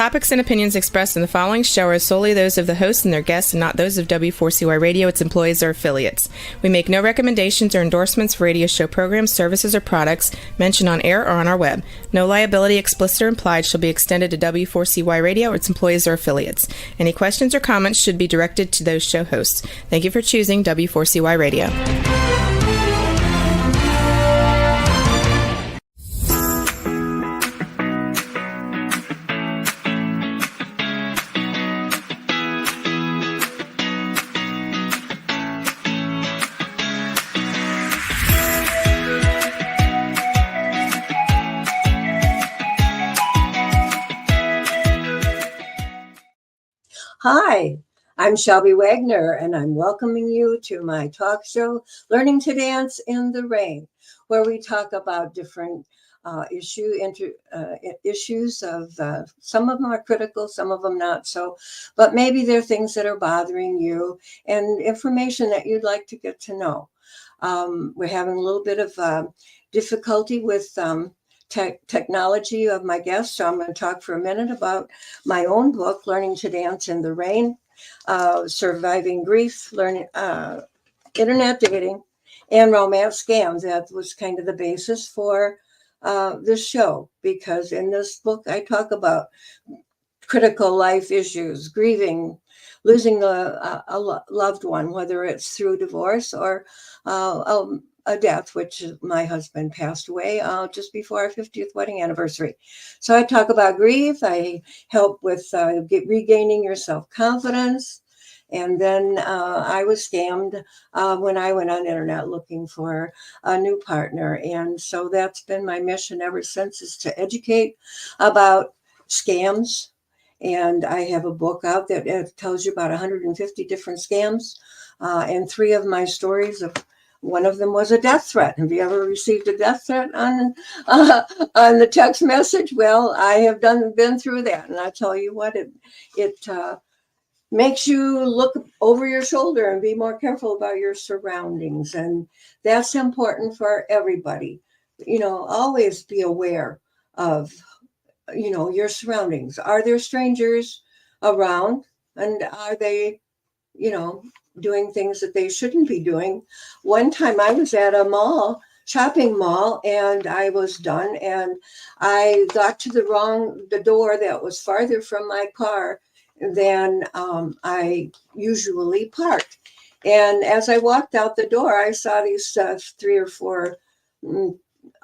topics and opinions expressed in the following show are solely those of the host and their guests and not those of W4CY Radio, its employees, or affiliates. We make no recommendations or endorsements for radio show programs, services, or products mentioned on air or on our web. No liability, explicit or implied, shall be extended to W4CY Radio, its employees, or affiliates. Any questions or comments should be directed to those show hosts. Thank you for choosing W4CY Radio. Hi, I'm Shelby Wagner, and I'm welcoming you to my talk show, Learning to Dance in the Rain, where we talk about different issues of some of them are critical, some of them not so, but maybe they're things that are bothering you and information that you'd like to get to know. We're having a little bit of difficulty with technology of my guests. So I'm going to talk for a minute about my own book, Learning to Dance in the Rain, Surviving Grief, Learning Internet Dating, and Romance Scams. That was kind of the basis for this show, because in this book, I talk about critical life issues, grieving, losing a loved one, whether it's through divorce or a death, which my husband passed away just before our 50th wedding anniversary. So I talk about grief. I help with regaining your self-confidence. And then I was scammed when I went on the internet looking for a new partner. And so that's been my mission ever since, is to educate about scams. And I have a book out that tells you about 150 different scams. And 3 of my stories of one of them was a death threat. Have you ever received a death threat on the text message? Well, I have been through that, and I tell you what, it makes you look over your shoulder and be more careful about your surroundings, and that's important for everybody. Always be aware of your surroundings. Are there strangers around, and are they doing things that they shouldn't be doing? One time I was at a shopping mall, and I was done, and I got to the door that was farther from my car than I usually parked. And as I walked out the door, I saw these 3 or 4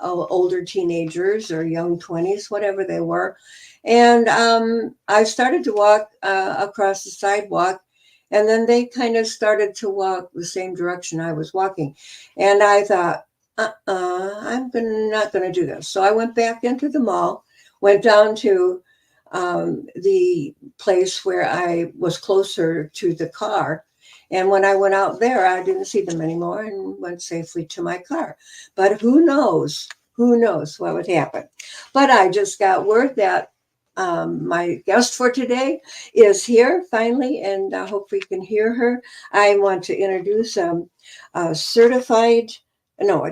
older teenagers or young 20s, whatever they were. And I started to walk across the sidewalk, and then they kind of started to walk the same direction I was walking. And I thought, I'm not going to do this. So I went back into the mall, went down to the place where I was closer to the car. And when I went out there, I didn't see them anymore and went safely to my car. But who knows what would happen. But I just got word that my guest for today is here finally, and I hope we can hear her. I want to introduce a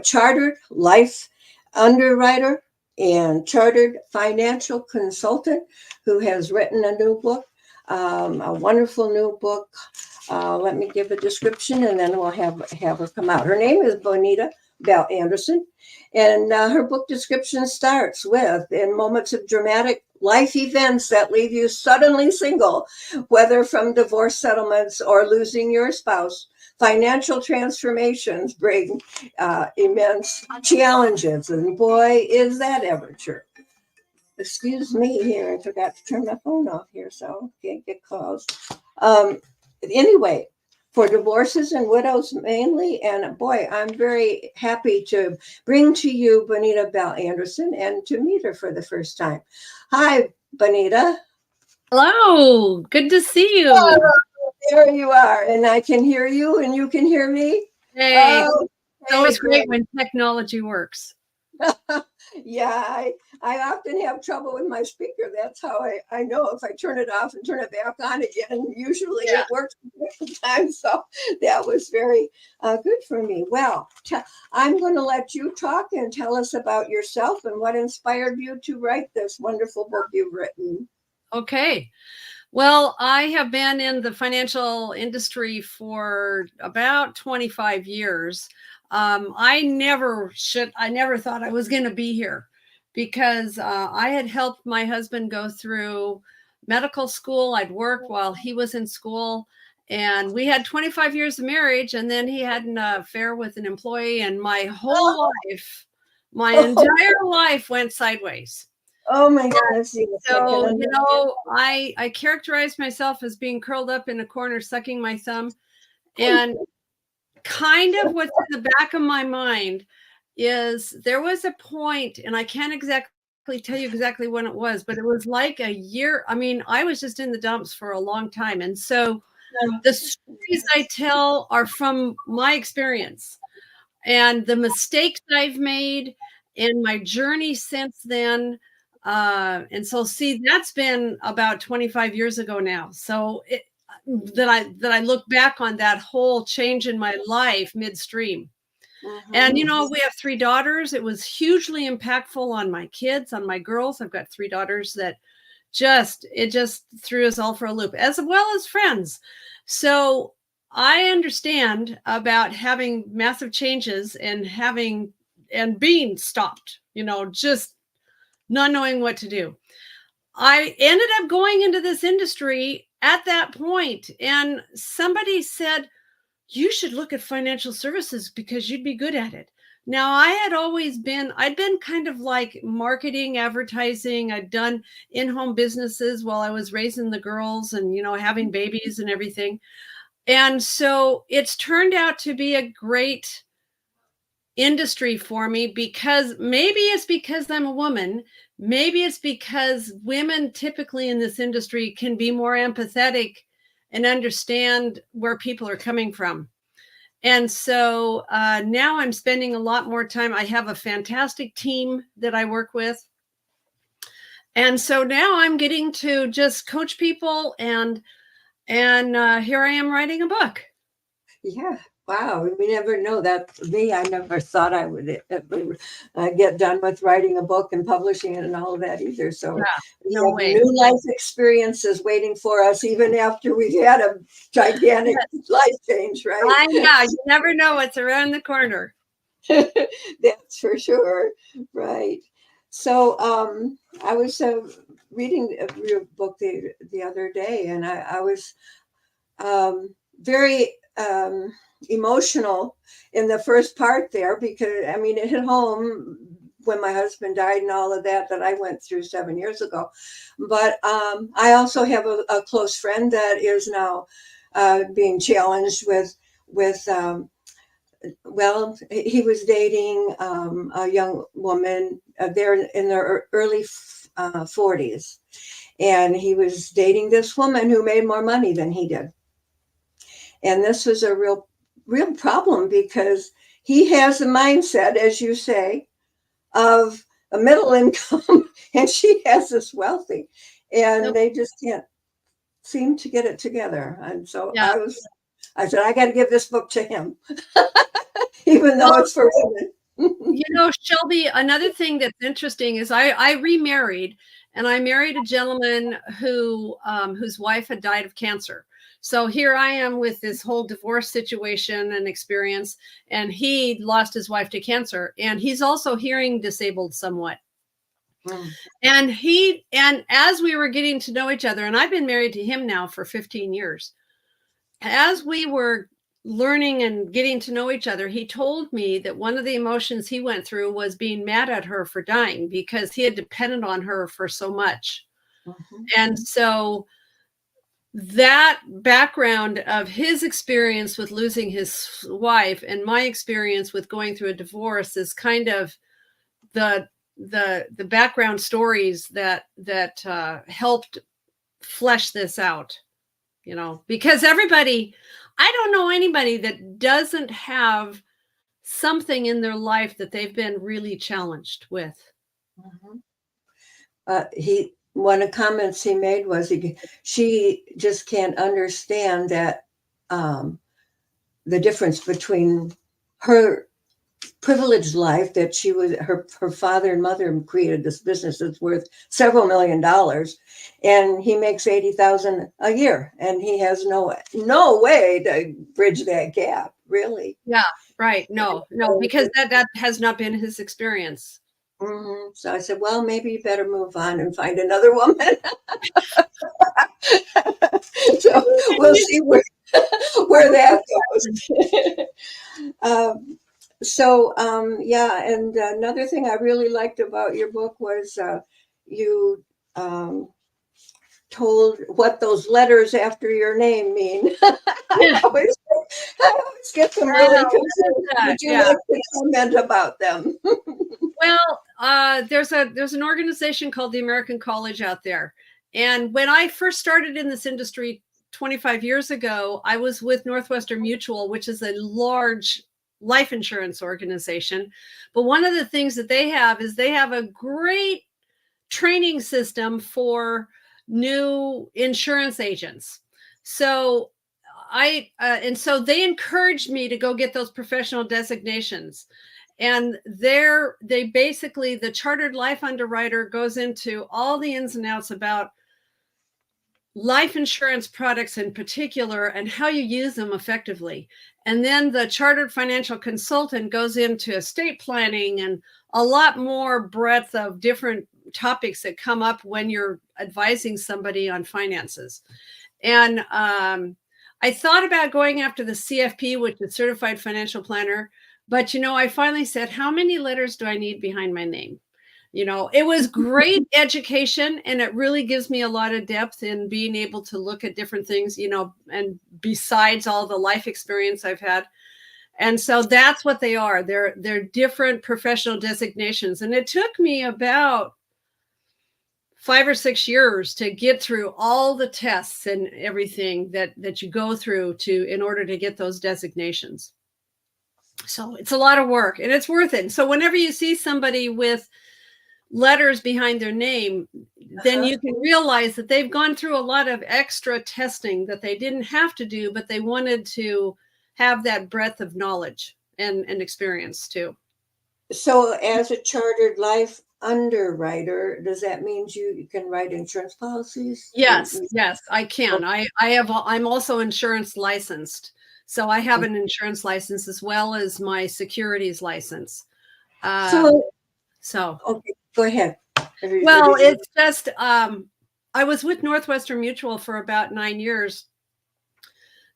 chartered life underwriter and chartered financial consultant who has written a new book, a wonderful new book. Let me give a description, and then we'll have her come out. Her name is Bonita Bell-Anderson, and her book description starts with, in moments of dramatic life events that leave you suddenly single, whether from divorce settlements or losing your spouse, financial transformations bring immense challenges. And boy, is that ever true. Excuse me here, I forgot to turn my phone off here, so can't get calls. Anyway, for divorces and widows mainly, and boy, I'm very happy to bring to you Bonita Bell-Anderson and to meet her for the first time. Hi, Bonita. Hello, good to see you. Oh, there you are, and I can hear you, and you can hear me. Hey, it's always great when technology works. Yeah, I often have trouble with my speaker. That's how I know if I turn it off and turn it back on again. Usually it works every time. So that was very good for me. Well, I'm going to let you talk and tell us about yourself and what inspired you to write this wonderful book you've written. Okay. Well, I have been in the financial industry for about 25 years. I never thought I was going to be here because I had helped my husband go through medical school. I'd worked while he was in school, and we had 25 years of marriage, and then he had an affair with an employee, and my whole life, my entire life went sideways. Oh my goodness. Yes, So, you know, I characterized myself as being curled up in a corner, sucking my thumb. And kind of what's in the back of my mind is there was a point, and I can't exactly tell you exactly when it was, but it was like a year. I mean, I was just in the dumps for a long time. And so the stories I tell are from my experience and the mistakes I've made and my journey since then. And so, see, that's been about 25 years ago now. So that I look back on that whole change in my life midstream. And, you know, we have 3 daughters. It was hugely impactful on my kids, on my girls. I've got 3 daughters that it just threw us all for a loop, as well as friends. So I understand about having massive changes and being stopped, you know, just not knowing what to do. I ended up going into this industry at that point, and somebody said, you should look at financial services because you'd be good at it. Now, I'd been kind of like marketing, advertising. I'd done in-home businesses while I was raising the girls and, you know, having babies and everything. And so it's turned out to be a great industry for me because maybe it's because I'm a woman. Maybe it's because women typically in this industry can be more empathetic and understand where people are coming from. And so now I'm spending a lot more time. I have a fantastic team that I work with. And so now I'm getting to just coach people, and here I am writing a book. Yeah. Wow. We never know that. Me, I never thought I would get done with writing a book and publishing it and all of that either. So we have new life experiences waiting for us, even after we've had a gigantic life change, right? I know. You never know what's around the corner. That's for sure. Right. So I was reading your book the other day, and I was very emotional in the first part there because, I mean, it hit home when my husband died and all of that I went through 7 years ago. But I also have a close friend that is now being challenged with well, he was dating a young woman. They're in their early 40s. And he was dating this woman who made more money than he did. And this was a real problem because he has a mindset, as you say, of a middle income, and she has this wealthy. And they just can't seem to get it together. And so I said, I got to give this book to him. Even though it's for women. You know, Shelby, another thing that's interesting is I remarried, and I married a gentleman whose wife had died of cancer. So here I am with this whole divorce situation and experience, and he lost his wife to cancer, and he's also hearing disabled somewhat. And as we were getting to know each other, and I've been married to him now for 15 years, as we were learning and getting to know each other, he told me that one of the emotions he went through was being mad at her for dying because he had depended on her for so much. And so that background of his experience with losing his wife and my experience with going through a divorce is kind of the background stories that helped flesh this out, you know, because I don't know anybody that doesn't have something in their life that they've been really challenged with. One of the comments he made was she just can't understand that the difference between her privileged life that she was, her father and mother created this business that's worth several $1,000,000, and he makes 80,000 a year, and he has no way to bridge that gap, really. Yeah, right. No, because that has not been his experience. So I said, well, maybe you better move on and find another woman. So we'll see where that goes. Yeah, and another thing I really liked about your book was you told what those letters after your name mean. I always get them really confused. Would you like to comment about them? Well, there's an organization called the American College out there. And when I first started in this industry 25 years ago, I was with Northwestern Mutual, which is a large life insurance organization. But one of the things that they have is they have a great training system for new insurance agents. So and so they encouraged me to go get those professional designations. And they basically, the chartered life underwriter goes into all the ins and outs about life insurance products in particular and how you use them effectively. And then the chartered financial consultant goes into estate planning and a lot more breadth of different topics that come up when you're advising somebody on finances. And I thought about going after the CFP, which is Certified Financial Planner. But, I finally said, how many letters do I need behind my name? It was great education, and it really gives me a lot of depth in being able to look at different things, and besides all the life experience I've had. And so that's what they are. They're different professional designations. And it took me about 5 or 6 years to get through all the tests and everything that you go through in order to get those designations. So it's a lot of work, and it's worth it. So whenever you see somebody with letters behind their name, then you can realize that they've gone through a lot of extra testing that they didn't have to do, but they wanted to have that breadth of knowledge and experience too. So as a chartered life underwriter, does that mean you can write insurance policies? Yes, I can. I'm also insurance licensed. So I have an insurance license as well as my securities license. So okay, go ahead. Well, it's just I was with Northwestern Mutual for about 9 years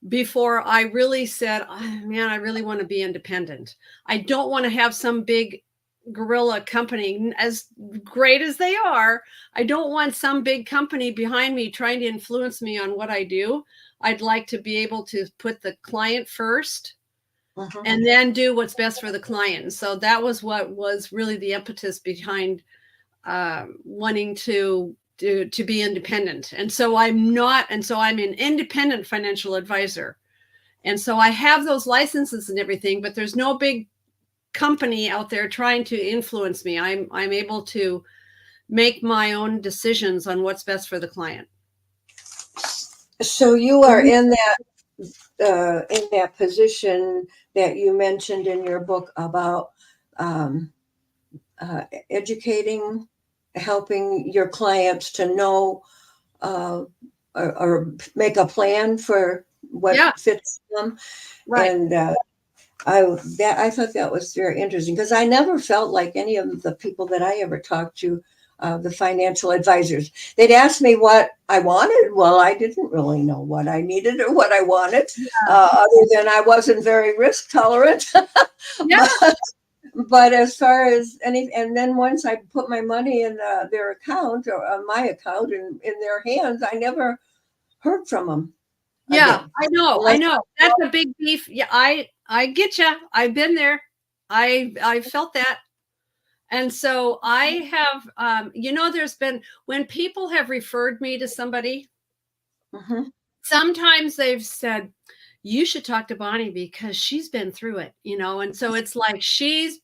before I really said, oh, man, I really want to be independent. I don't want to have some big guerrilla company, as great as they are. I don't want some big company behind me trying to influence me on what I do. I'd like to be able to put the client first and then do what's best for the client. So that was what was really the impetus behind wanting to be independent. And so I'm an independent financial advisor. And so I have those licenses and everything, but there's no big company out there trying to influence me. I'm able to make my own decisions on what's best for the client. So you are in that position that you mentioned in your book about educating, helping your clients to know or make a plan for what fits them. Right. And I thought that was very interesting, because I never felt like any of the people that I ever talked to, the financial advisors, they'd ask me what I wanted. Well, I didn't really know what I needed or what I wanted, other than I wasn't very risk tolerant. But as far as and then once I put my money in their account or on my account and in their hands, I never heard from them. Yeah, again. I know. That's a big beef. Yeah, I get you. I've been there. I felt that. And so I have, there's been, when people have referred me to somebody, sometimes they've said, you should talk to Bonnie because she's been through it, and so it's like she's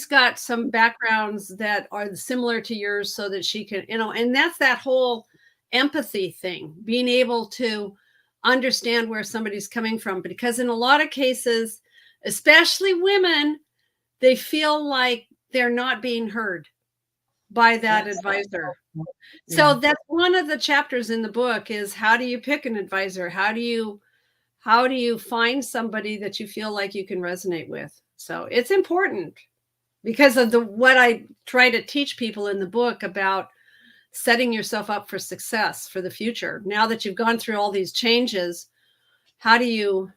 got some backgrounds that are similar to yours so that she can, and that's that whole empathy thing, being able to understand where somebody's coming from, because in a lot of cases, especially women, they feel like they're not being heard by that advisor. So that's one of the chapters in the book is how do you pick an advisor? How do you find somebody that you feel like you can resonate with? So it's important because of what I try to teach people in the book about setting yourself up for success for the future. Now that you've gone through all these changes, how do you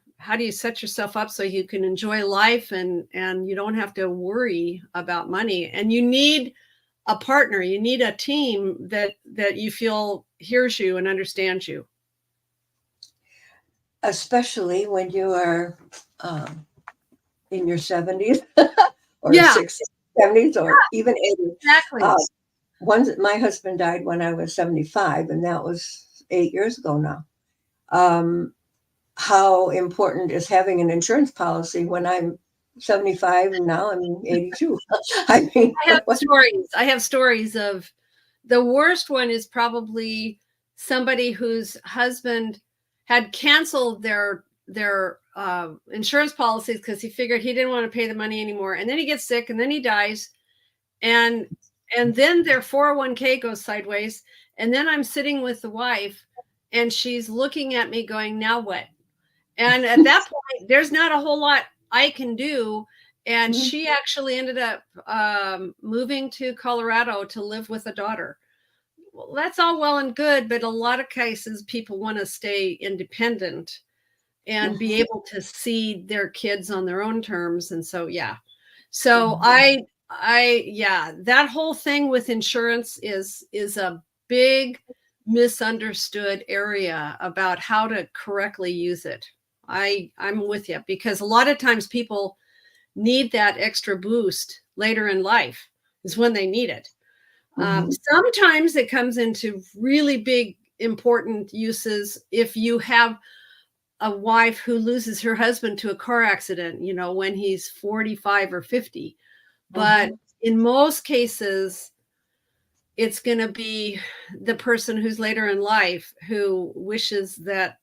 set yourself up so you can enjoy life and you don't have to worry about money? And you need a partner, you need a team that you feel hears you and understands you. Especially when you are in your 70s or 60s, 70s, or even 80s. Exactly. My husband died when I was 75, and that was 8 years ago now. How important is having an insurance policy when I'm 75 and now I'm 82? I mean, I have stories of the worst one is probably somebody whose husband had canceled their insurance policies because he figured he didn't want to pay the money anymore. And then he gets sick and then he dies. And then their 401k goes sideways. And then I'm sitting with the wife and she's looking at me going, now what? And at that point, there's not a whole lot I can do. And she actually ended up moving to Colorado to live with a daughter. Well, that's all well and good, but a lot of cases people want to stay independent and be able to see their kids on their own terms. And so, so that whole thing with insurance is a big misunderstood area about how to correctly use it. I'm with you, because a lot of times people need that extra boost later in life is when they need it. Sometimes it comes into really big, important uses if you have a wife who loses her husband to a car accident, when he's 45 or 50. But in most cases, it's going to be the person who's later in life who wishes that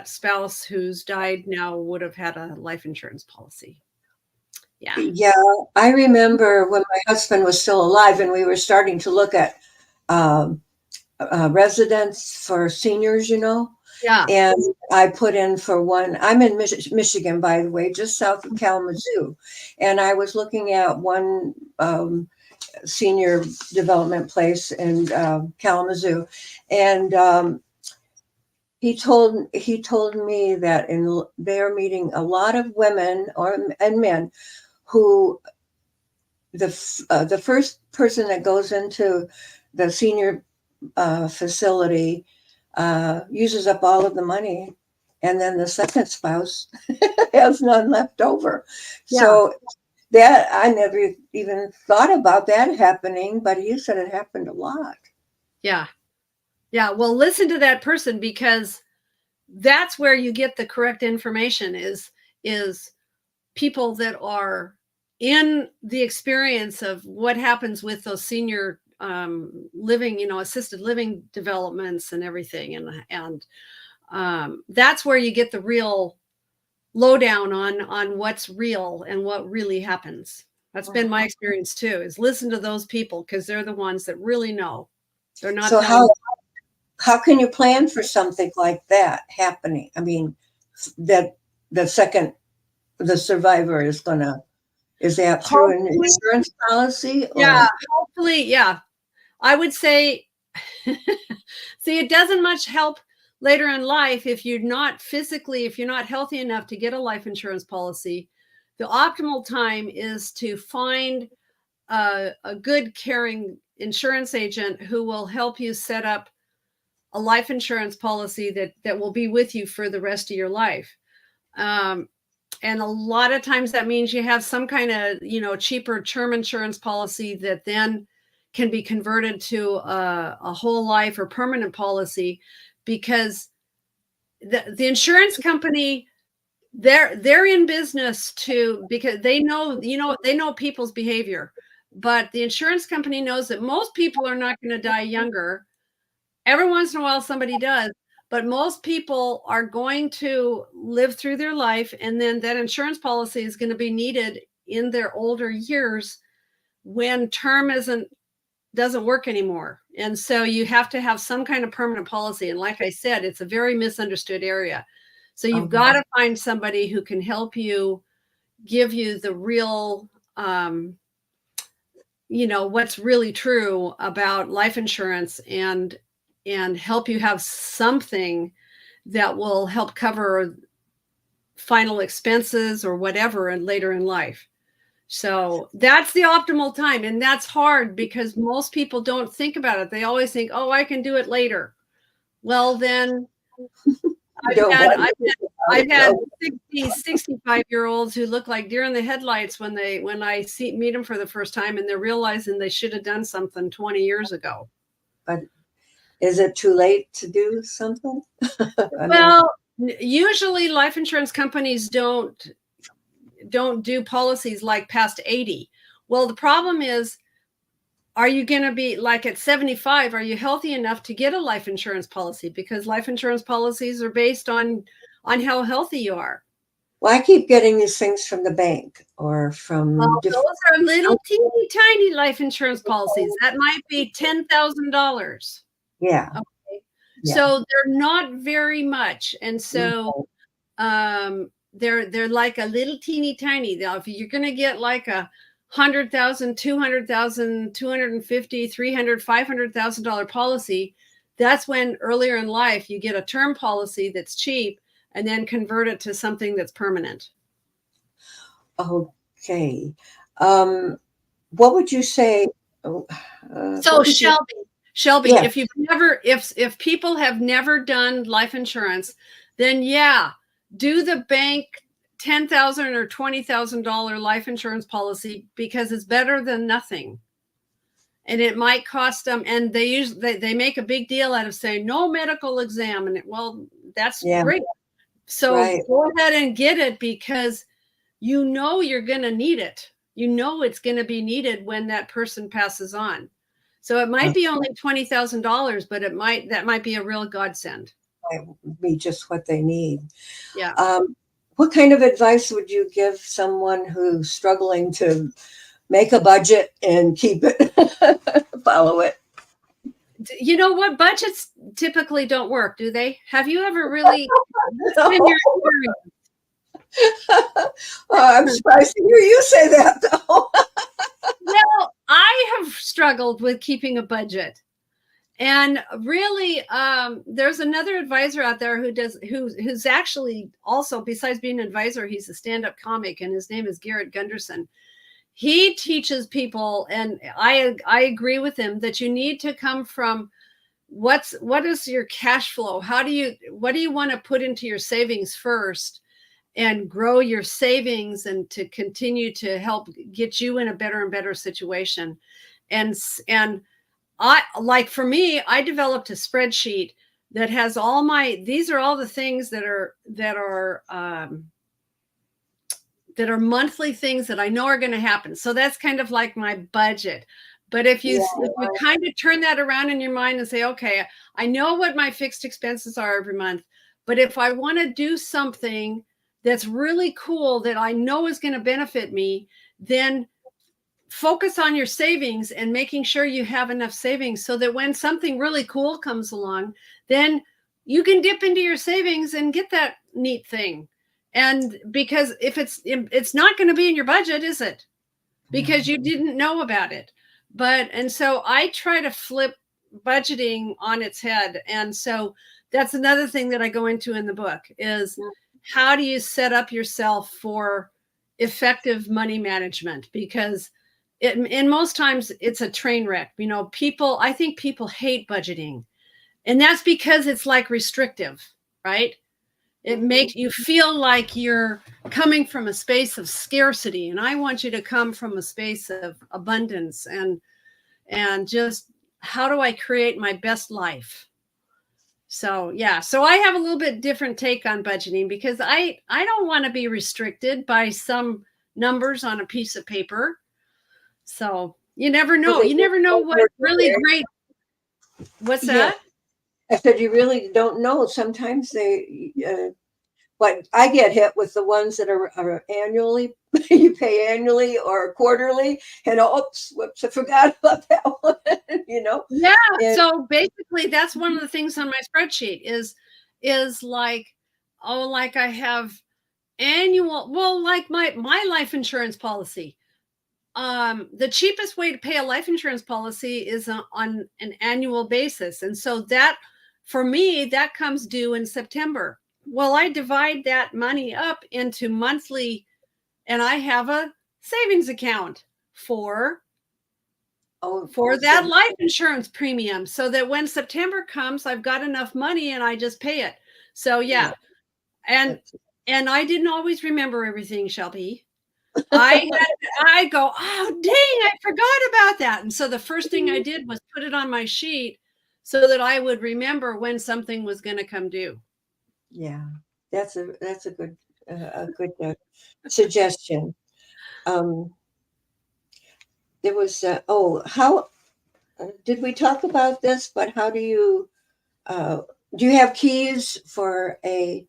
spouse who's died now would have had a life insurance policy. Yeah, I remember when my husband was still alive and we were starting to look at residence for seniors, and I put in for one. I'm in Michigan, by the way, just south of Kalamazoo, and I was looking at one senior development place in Kalamazoo, and he told me that they're meeting a lot of women and men who the first person that goes into the senior facility uses up all of the money, and then the second spouse has none left over. So that I never even thought about that happening, but you said it happened a lot. Well, listen to that person, because that's where you get the correct information is people that are in the experience of what happens with those senior living, assisted living developments and everything. And that's where you get the real lowdown on what's real and what really happens. That's been my experience too, is listen to those people, because they're the ones that really know. They're not. So how can you plan for something like that happening? I mean, that the survivor is that through an insurance policy? Or? Hopefully. I would say, see, it doesn't much help later in life if you're not healthy enough to get a life insurance policy. The optimal time is to find a good, caring insurance agent who will help you set up a life insurance policy that will be with you for the rest of your life. And a lot of times that means you have some kind of, cheaper term insurance policy that then can be converted to a whole life or permanent policy, because the insurance company, they're in business because they know people's behavior, but the insurance company knows that most people are not going to die younger. Every once in a while somebody does, but most people are going to live through their life, and then that insurance policy is going to be needed in their older years when term doesn't work anymore. And so you have to have some kind of permanent policy. And like I said, it's a very misunderstood area. So you've got to find somebody who can help you, give you the real, what's really true about life insurance, and help you have something that will help cover final expenses or whatever and later in life. So that's the optimal time. And that's hard because most people don't think about it. They always think, oh, I can do it later. Well, then I've had 65-year-olds who look like deer in the headlights when I meet them for the first time, and they're realizing they should have done something 20 years ago. But is it too late to do something? Usually life insurance companies don't do policies like past 80. Well, the problem is, are you going to be like at 75? Are you healthy enough to get a life insurance policy? Because life insurance policies are based on how healthy you are. Well, I keep getting these things from the bank or from. Those are little teeny tiny life insurance policies. That might be $10,000. Yeah. Okay. Yeah. So they're not very much, and so they're like a little teeny tiny. Now, if you're going to get like a $100,000, $200,000, $250,000, $300,000, $500,000 policy, that's when earlier in life you get a term policy that's cheap and then convert it to something that's permanent. Okay. What would you say? So Shelby, yes. if people have never done life insurance, then do the bank $10,000 or $20,000 life insurance policy, because it's better than nothing. And it might cost them, and they make a big deal out of saying no medical exam, and that's great. So go ahead and get it, because you're going to need it. It's going to be needed when that person passes on. So it might be only $20,000, but that might be a real godsend. Might be just what they need. Yeah. What kind of advice would you give someone who's struggling to make a budget and keep it, follow it? You know what? Budgets typically don't work, do they? Have you ever really? I'm surprised to hear you say that, though. Well, I have struggled with keeping a budget. And really, there's another advisor out there who's actually also, besides being an advisor, he's a stand-up comic, and his name is Garrett Gunderson. He teaches people, and I agree with him, that you need to come from what is your cash flow? What do you want to put into your savings first, and grow your savings, and to continue to help get you in a better and better situation. And for me, I developed a spreadsheet that has these are all the things that are monthly things that I know are going to happen. So that's kind of like my budget. But if you kind of turn that around in your mind and say, okay, I know what my fixed expenses are every month, but if I want to do something that's really cool that I know is going to benefit me, then focus on your savings and making sure you have enough savings so that when something really cool comes along, then you can dip into your savings and get that neat thing. And because if it's not going to be in your budget, is it? Because you didn't know about it. And so I try to flip budgeting on its head. And so that's another thing that I go into in the book is how do you set up yourself for effective money management? Because in most times it's a train wreck. I think people hate budgeting, and that's because it's like restrictive, right? It makes you feel like you're coming from a space of scarcity. And I want you to come from a space of abundance and just, how do I create my best life? So, so I have a little bit different take on budgeting, because I don't want to be restricted by some numbers on a piece of paper. So you never know. You never know what really great. What's that? I said, you really don't know. Sometimes they but I get hit with the ones that are annually, you pay annually or quarterly, and oops, whoops, I forgot about that one, Yeah. And, So basically that's one of the things on my spreadsheet is like, oh, like I have annual, well, like my life insurance policy. The cheapest way to pay a life insurance policy is on an annual basis. And so that, for me, that comes due in September. Well, I divide that money up into monthly, and I have a savings account for that so, life insurance premium, so that when September comes, I've got enough money and I just pay it. So yeah. And I didn't always remember everything, Shelby. I go, oh, dang, I forgot about that. And so the first thing I did was put it on my sheet so that I would remember when something was going to come due. yeah, that's a good suggestion. There was how did we talk about this? But how do you have keys for a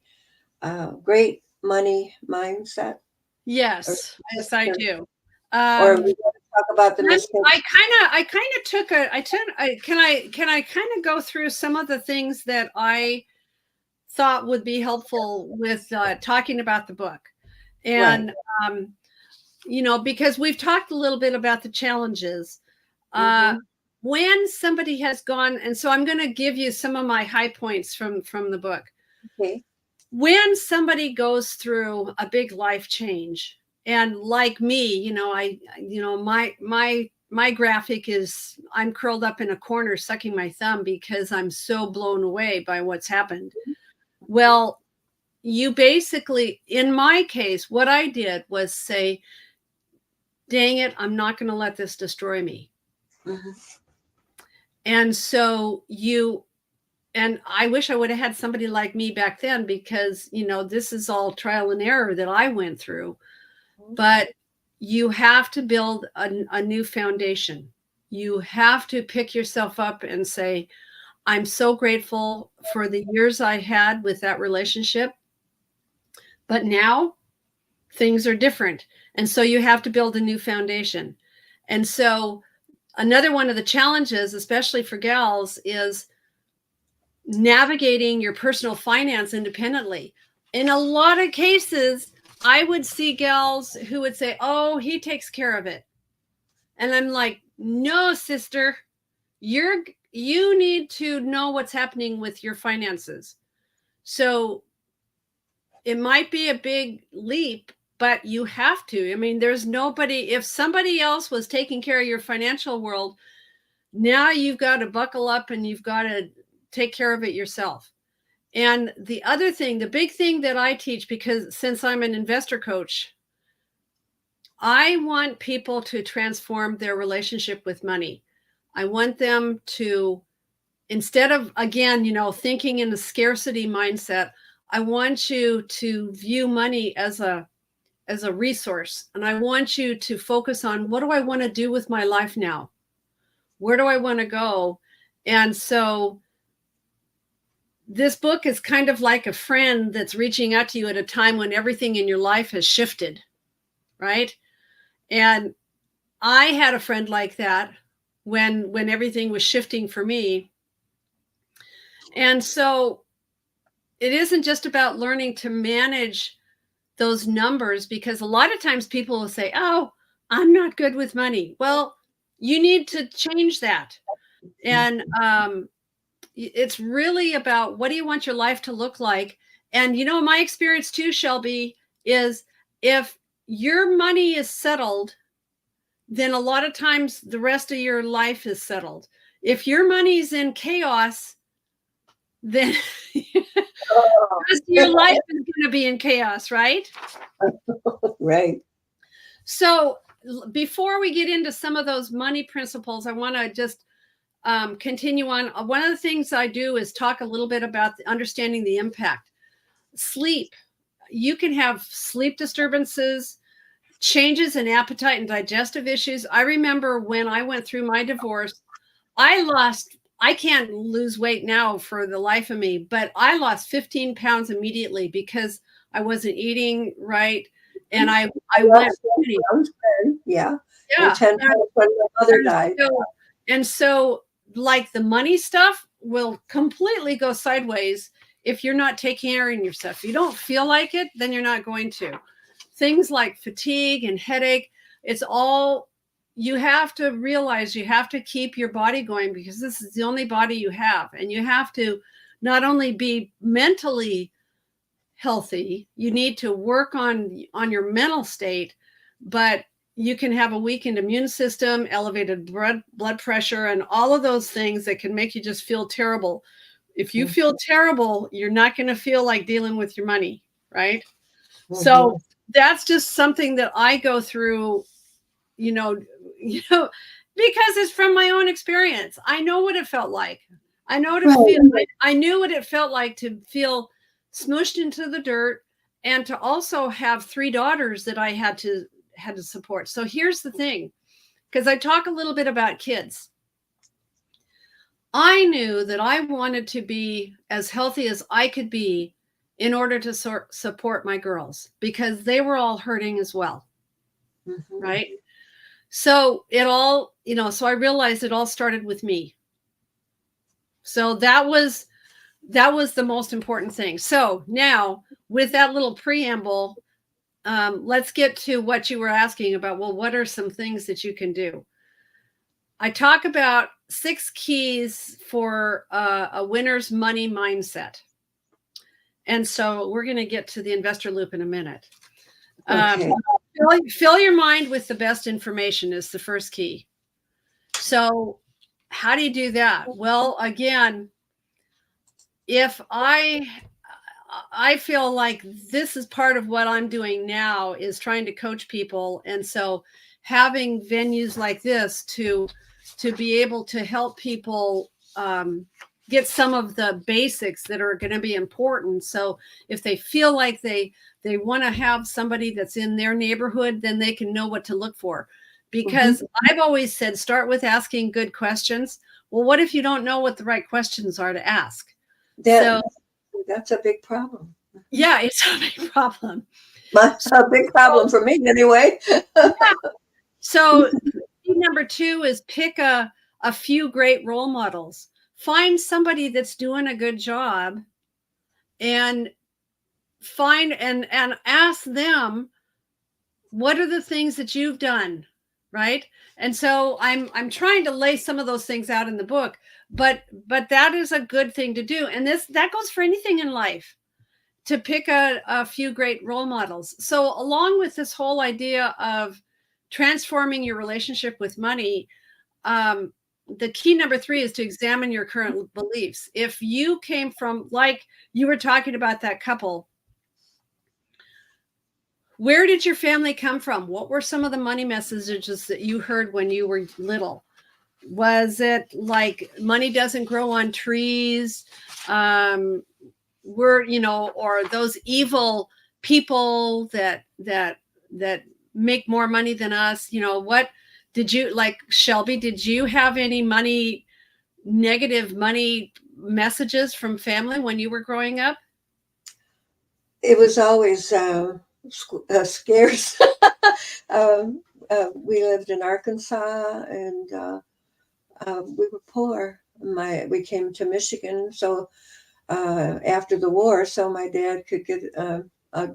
great money mindset? Yes, yes, I do. Or we want to talk about the mistakes? I kind of took can I kind of go through some of the things that I thought would be helpful with talking about the book. And Right. because we've talked a little bit about the challenges. When somebody has gone, and so I'm going to give you some of my high points from the book. Okay. When somebody goes through a big life change, and like me, my graphic is I'm curled up in a corner sucking my thumb because I'm so blown away by what's happened. Well, you basically, in my case, what I did was say, dang it, I'm not going to let this destroy me. And so and I wish I would have had somebody like me back then, because, this is all trial and error that I went through. But you have to build a new foundation. You have to pick yourself up and say, I'm so grateful for the years I had with that relationship, but now things are different. And so you have to build a new foundation. And so another one of the challenges, especially for gals, is navigating your personal finance independently. In a lot of cases, I would see gals who would say, oh, he takes care of it. And I'm like, no, sister, you need to know what's happening with your finances. So it might be a big leap, but you have to. I mean, there's nobody, if somebody else was taking care of your financial world, now you've got to buckle up and you've got to take care of it yourself. And the other thing, the big thing that I teach, because since I'm an investor coach, I want people to transform their relationship with money. I want them to, instead of, again, thinking in a scarcity mindset, I want you to view money as a resource. And I want you to focus on, what do I want to do with my life now? Where do I want to go? And so this book is kind of like a friend that's reaching out to you at a time when everything in your life has shifted, right? And I had a friend like that when everything was shifting for me. And so it isn't just about learning to manage those numbers, because a lot of times people will say, oh, I'm not good with money. Well, you need to change that. And it's really about, what do you want your life to look like? And, my experience too, Shelby, is if your money is settled, then a lot of times the rest of your life is settled. If your money's in chaos, then the rest of your life is going to be in chaos, right? Right. So before we get into some of those money principles, I want to just continue on. One of the things I do is talk a little bit about understanding the impact. Sleep. You can have sleep disturbances, changes in appetite and digestive issues. I remember when I went through my divorce, I can't lose weight now for the life of me, but I lost 15 pounds immediately because I wasn't eating right. And I went, yeah. yeah. And 10 times when my mother died. And so like the money stuff will completely go sideways if you're not taking care of yourself. If you don't feel like it, then you're not going to. Things like fatigue and headache, it's all, you have to realize you have to keep your body going, because this is the only body you have. And you have to not only be mentally healthy, you need to work on your mental state, but you can have a weakened immune system, elevated blood pressure, and all of those things that can make you just feel terrible. If you feel terrible, you're not going to feel like dealing with your money, right? So that's just something that I go through, because it's from my own experience. I know what it felt like. I know what it feel. I knew what it felt like to feel smooshed into the dirt, and to also have 3 daughters that I had to support. So here's the thing, because I talk a little bit about kids. I knew that I wanted to be as healthy as I could be in order to support my girls, because they were all hurting as well. Right. So it all, so I realized it all started with me. So that was the most important thing. So now, with that little preamble, let's get to what you were asking about. Well, what are some things that you can do? I talk about 6 keys for a winner's money mindset. And so we're going to get to the investor loop in a minute. Okay. Fill your mind with the best information is the first key. So how do you do that? Well, again, if I feel like this is part of what I'm doing now, is trying to coach people. And so having venues like this to be able to help people get some of the basics that are going to be important. So if they feel like they want to have somebody that's in their neighborhood, then they can know what to look for. Because I've always said, start with asking good questions. Well, what if you don't know what the right questions are to ask? That's a big problem. Yeah, it's a big problem. That's a big problem for me anyway. Yeah. So number 2 is pick a few great role models. Find somebody that's doing a good job, and find and ask them, what are the things that you've done, right? And so I'm trying to lay some of those things out in the book, but that is a good thing to do. And that goes for anything in life, to pick a few great role models. So along with this whole idea of transforming your relationship with money, the key number 3 is to examine your current beliefs. If you came from, like you were talking about that couple, where did your family come from? What were some of the money messages that you heard when you were little? Was it like money doesn't grow on trees? Or those evil people that make more money than us? What did you, like Shelby, did you have any negative money messages from family when you were growing up? It was always scarce. We lived in Arkansas, and we were poor. We came to Michigan, so after the war, so my dad could get a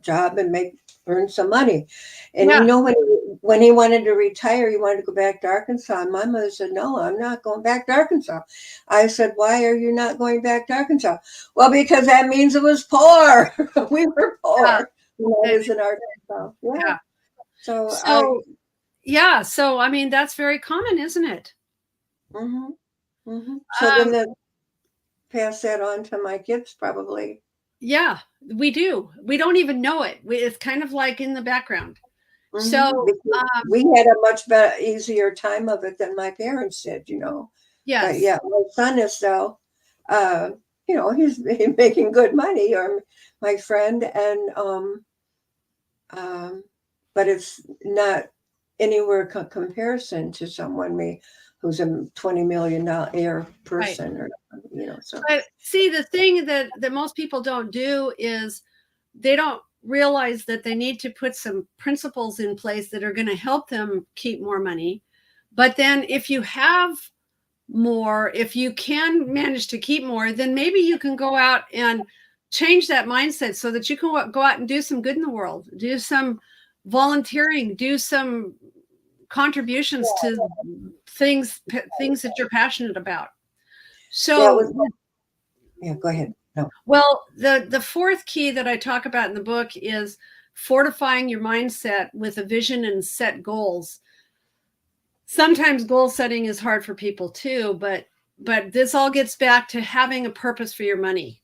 job and earn some money. And when he wanted to retire, he wanted to go back to Arkansas. And my mother said, "No, I'm not going back to Arkansas." I said, "Why are you not going back to Arkansas?" "Well, because that means it was poor." We were poor when I was in Arkansas. Yeah. So I mean, that's very common, isn't it? So then they pass that on to my kids, probably. Yeah, we do. We don't even know it. It's kind of like in the background. So we had a much better, easier time of it than my parents did, Yes. But yeah, my son is though, he's making good money, or my friend, and but it's not anywhere comparison to someone who's a $20 million a year person, right. So. But see, the thing that most people don't do is they don't realize that they need to put some principles in place that are going to help them keep more money. But then if you have more, if you can manage to keep more, then maybe you can go out and change that mindset so that you can go out and do some good in the world, do some volunteering, do some contributions to things that you're passionate about. So yeah, go ahead. No. Well, the fourth key that I talk about in the book is fortifying your mindset with a vision and set goals. Sometimes goal setting is hard for people too, but this all gets back to having a purpose for your money.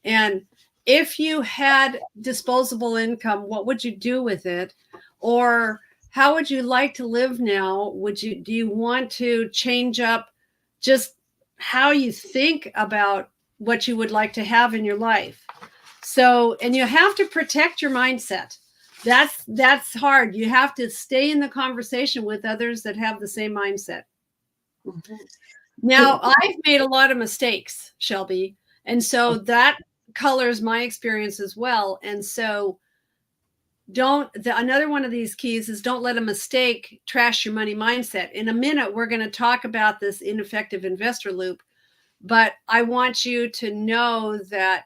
And if you had disposable income, what would you do with it? Or how would you like to live now? Do you want to change up just how you think about what you would like to have in your life? So, and you have to protect your mindset. That's hard. You have to stay in the conversation with others that have the same mindset. Mm-hmm. Now, I've made a lot of mistakes, Shelby, and so that colors my experience as well. And so another one of these keys is don't let a mistake trash your money mindset. In a minute, we're going to talk about this ineffective investor loop, but I want you to know that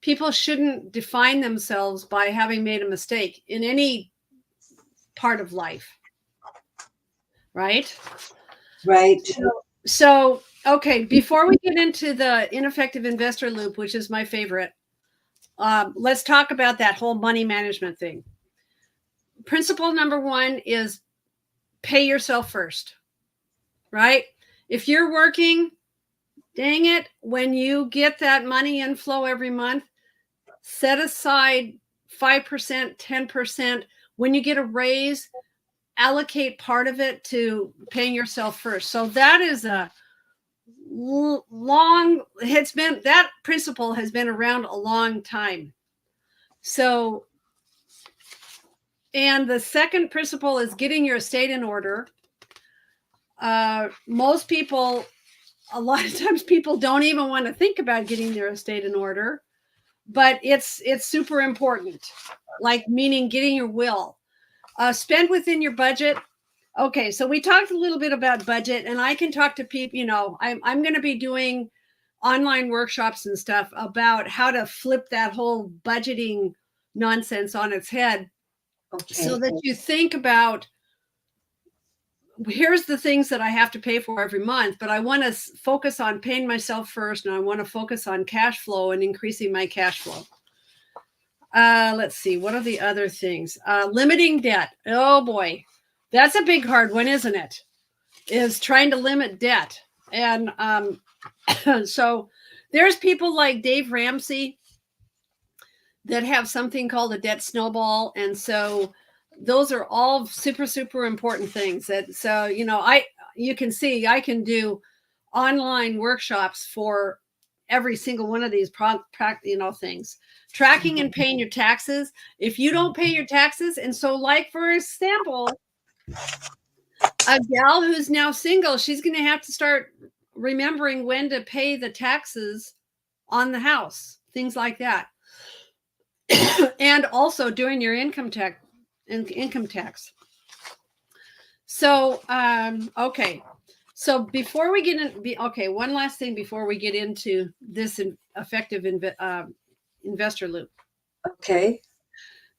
people shouldn't define themselves by having made a mistake in any part of life. Right? Right. So, okay, before we get into the ineffective investor loop, which is my favorite, let's talk about that whole money management thing. Principle number one is pay yourself first, right? If you're working, dang it, when you get that money inflow every month, set aside 5%, 10%. When you get a raise, allocate part of it to paying yourself first. So that is that principle has been around a long time. So, and the second principle is getting your estate in order. Most people, a lot of times people don't even want to think about getting their estate in order, but it's super important, like meaning getting your will. Spend within your budget. Okay, so we talked a little bit about budget, and I can talk to people, I'm going to be doing online workshops and stuff about how to flip that whole budgeting nonsense on its head. Okay. So that you think about, here's the things that I have to pay for every month, but I want to focus on paying myself first, and I want to focus on cash flow and increasing my cash flow. Let's see, what are the other things? Limiting debt. Oh boy, that's a big hard one, isn't it? Is trying to limit debt. And so there's people like Dave Ramsey that have something called a debt snowball. And so those are all super, super important things. You can see I can do online workshops for every single one of these things. Tracking and paying your taxes. If you don't pay your taxes, and so like for example, a gal who's now single, she's going to have to start remembering when to pay the taxes on the house, things like that. And also doing your income tax. So, okay. So before we get in, one last thing before we get into this effective investor loop. Okay.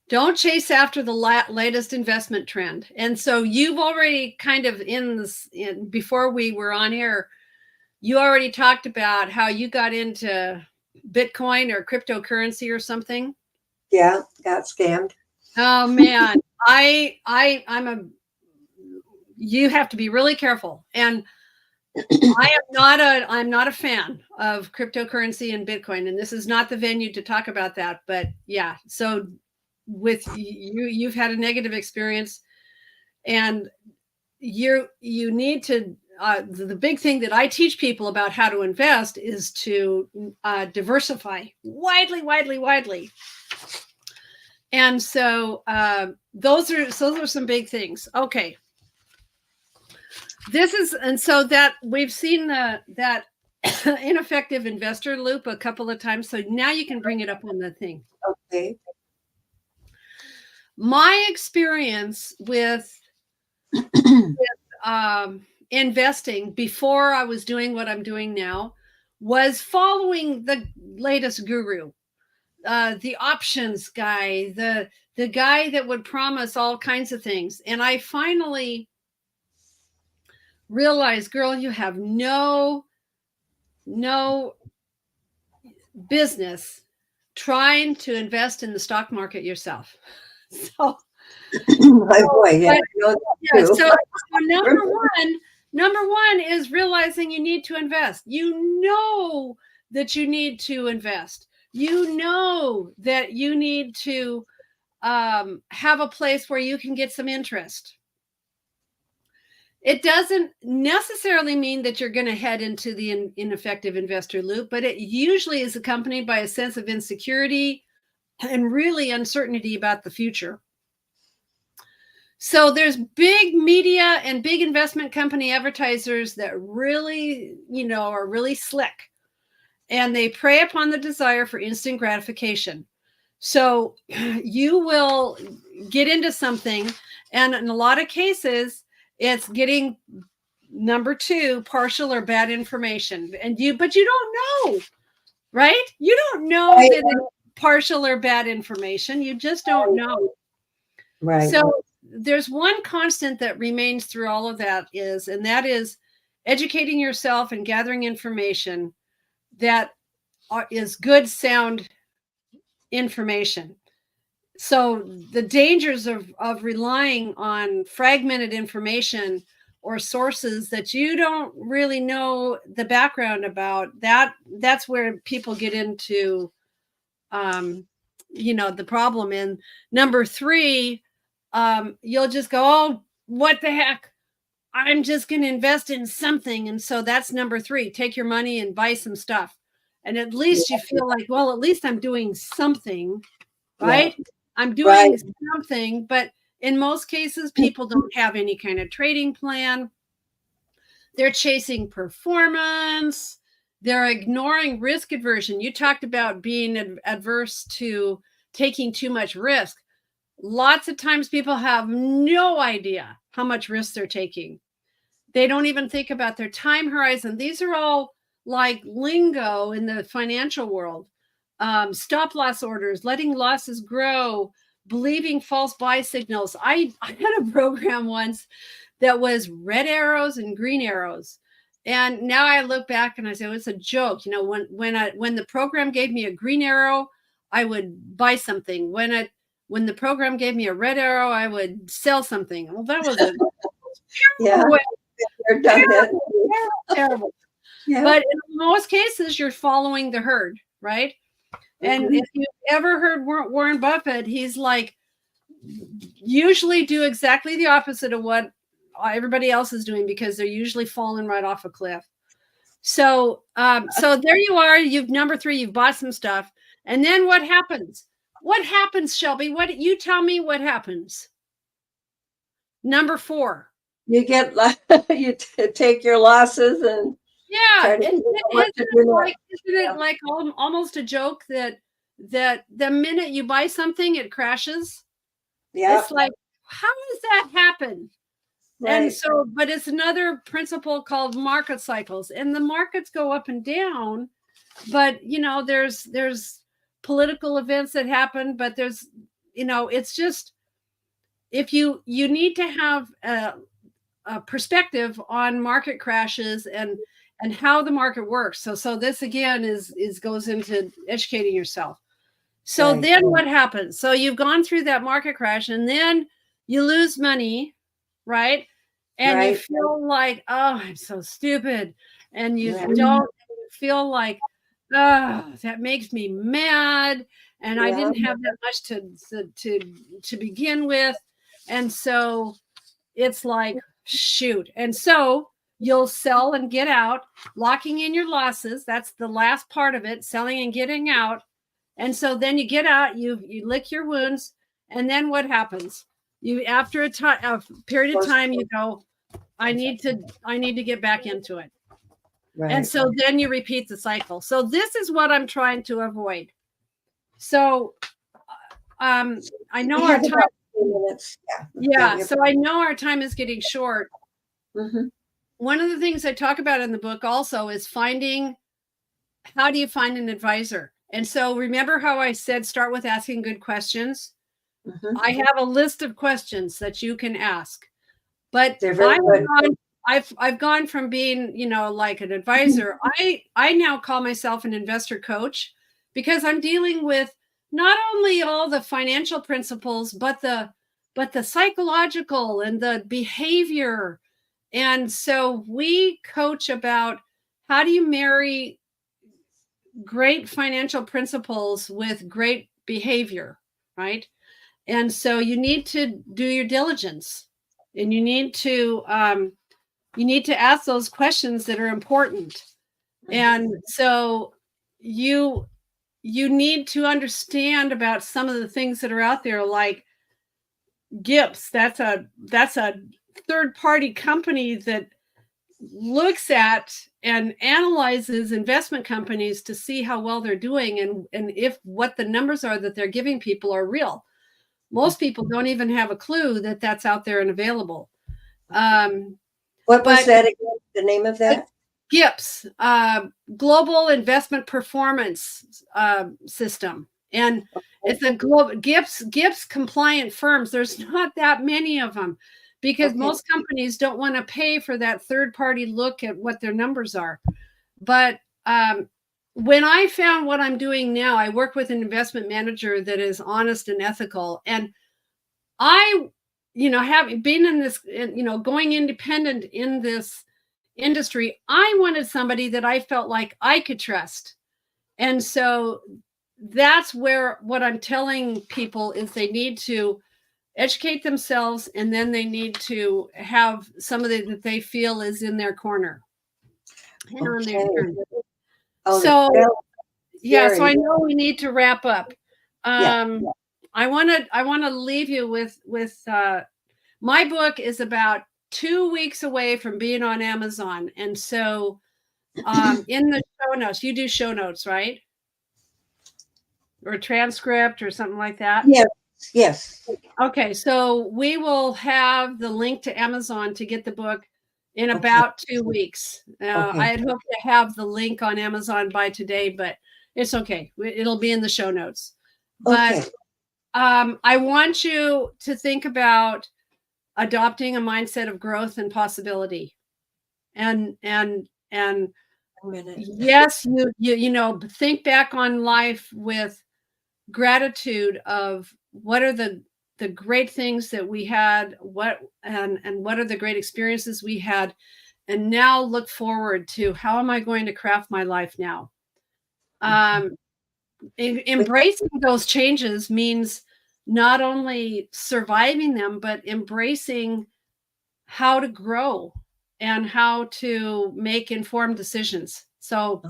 Don't chase after the latest investment trend. And so you've already kind of before we were on air, you already talked about how you got into Bitcoin or cryptocurrency or something. Yeah, got scammed. Oh man, you have to be really careful. And I'm not a fan of cryptocurrency and Bitcoin, and this is not the venue to talk about that. But yeah, so with you've had a negative experience, and you need to. The big thing that I teach people about how to invest is to diversify widely. And so those are some big things. Okay. So that we've seen that ineffective investor loop a couple of times. So now you can bring it up on the thing. Okay. My experience with investing before I was doing what I'm doing now was following the latest guru, the options guy, the guy that would promise all kinds of things. And I finally realized, girl, you have no business trying to invest in the stock market yourself. So, My boy, yeah, I know that yeah, too. so number one is realizing you need to invest. You know that you need to invest. You know that you need to have a place where you can get some interest. It doesn't necessarily mean that you're going to head into the ineffective investor loop, but it usually is accompanied by a sense of insecurity and really uncertainty about the future. So there's big media and big investment company advertisers that really, are really slick, and they prey upon the desire for instant gratification. So you will get into something, and in a lot of cases, it's getting number 2, partial or bad information. But you don't know, right? You don't know that it's partial or bad information. You just don't know. Right. So there's one constant that remains through all of that is educating yourself and gathering information that is good, sound information. So the dangers of relying on fragmented information or sources that you don't really know the background about, that's where people get into, the problem. And number 3, you'll just go, oh, what the heck? I'm just going to invest in something. And so that's number 3. Take your money and buy some stuff. And at least you feel like, well, at least I'm doing something, right? Yeah. I'm doing something. But in most cases, people don't have any kind of trading plan. They're chasing performance. They're ignoring risk aversion. You talked about being adverse to taking too much risk. Lots of times people have no idea how much risk they're taking. They don't even think about their time horizon. These are all like lingo in the financial world. Stop loss orders, letting losses grow, believing false buy signals. I had a program once that was red arrows and green arrows. And now I look back and I say, well, it's a joke. When the program gave me a green arrow, I would buy something. When the program gave me a red arrow, I would sell something. Well, that was a terrible. Yeah. But in most cases, you're following the herd, right? And if you've ever heard Warren Buffett, he's like, usually do exactly the opposite of what everybody else is doing, because they're usually falling right off a cliff. So there you are. You've number 3, you've bought some stuff. And then what happens? What happens, Shelby? You tell me what happens. Number 4. You get you take your losses and isn't it like almost a joke that the minute you buy something, it crashes? Yeah, it's like, how does that happen? Right. And so, but it's another principle called market cycles, and the markets go up and down. But there's political events that happen, but there's it's just, if you need to have a perspective on market crashes and how the market works. So this again goes into educating yourself. So then what happens? So you've gone through that market crash, and then you lose money, right? And you feel like, oh, I'm so stupid. And you don't feel like, oh, that makes me mad. And I didn't have that much to begin with. And so it's like, shoot. And so you'll sell and get out, locking in your losses. That's the last part of it, selling and getting out. And so then you get out, you lick your wounds. And then what happens? You, after a period of time, you go, I need to get back into it. Right. And so then you repeat the cycle. So this is what I'm trying to avoid. So I know our time. Minutes. Yeah. So I know our time is getting short. Mm-hmm. One of the things I talk about in the book also is how do you find an advisor? And so remember how I said, start with asking good questions. Mm-hmm. I have a list of questions that you can ask, but They're very good. I've gone from being, like an advisor. I now call myself an investor coach because I'm dealing with not only all the financial principles, but the psychological and the behavior. And so we coach about how do you marry great financial principles with great behavior, right? And so you need to do your diligence, and you need to ask those questions that are important. Mm-hmm. And so you need to understand about some of the things that are out there, like GIPS. That's a third-party company that looks at and analyzes investment companies to see how well they're doing and if what the numbers are that they're giving people are real. Most people don't even have a clue that that's out there and available. What was that again? The name of that? GIPS, Global Investment Performance System. And it's a global GIPS compliant firms. There's not that many of them because most companies don't want to pay for that third party look at what their numbers are. But when I found what I'm doing now, I work with an investment manager that is honest and ethical. And I, having been in this, going independent in this industry, I wanted somebody that I felt like I could trust. And so that's where what I'm telling people is they need to educate themselves, and then they need to have somebody that they feel is in their corner. So I know we need to wrap up. I want to leave you with my book is about 2 weeks away from being on Amazon. And so in the show notes, you do show notes, right? Or a transcript or something like that? Yes. Okay, so we will have the link to Amazon to get the book in about 2 weeks. I had hoped to have the link on Amazon by today, but it's okay. It'll be in the show notes. But I want you to think about adopting a mindset of growth and possibility. And yes, you think back on life with gratitude of what are the great things that we had, what are the great experiences we had, and now look forward to how am I going to craft my life now. Embracing those changes means not only surviving them, but embracing how to grow and how to make informed decisions. So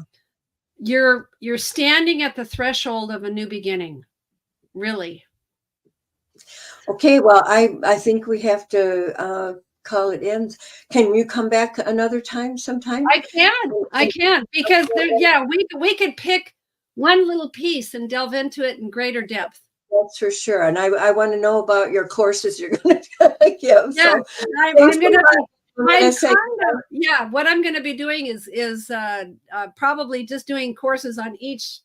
you're standing at the threshold of a new beginning, really. Okay, well, I think we have to call it in. Can you come back another time sometime? I can because we could pick one little piece and delve into it in greater depth. That's for sure. And I want to know about your courses you're going to give. Yeah, So what I'm going to be doing is probably just doing courses on each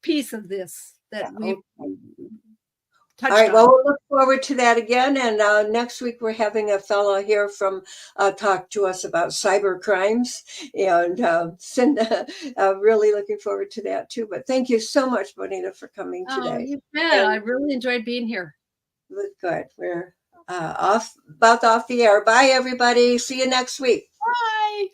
piece of this that we've touched on. All right, well, we'll look forward to that again. And next week, we're having a fellow here from talk to us about cyber crimes. And Cinda, really looking forward to that, too. But thank you so much, Bonita, for coming today. You bet. I really enjoyed being here. Good. We're off the air. Bye, everybody. See you next week. Bye.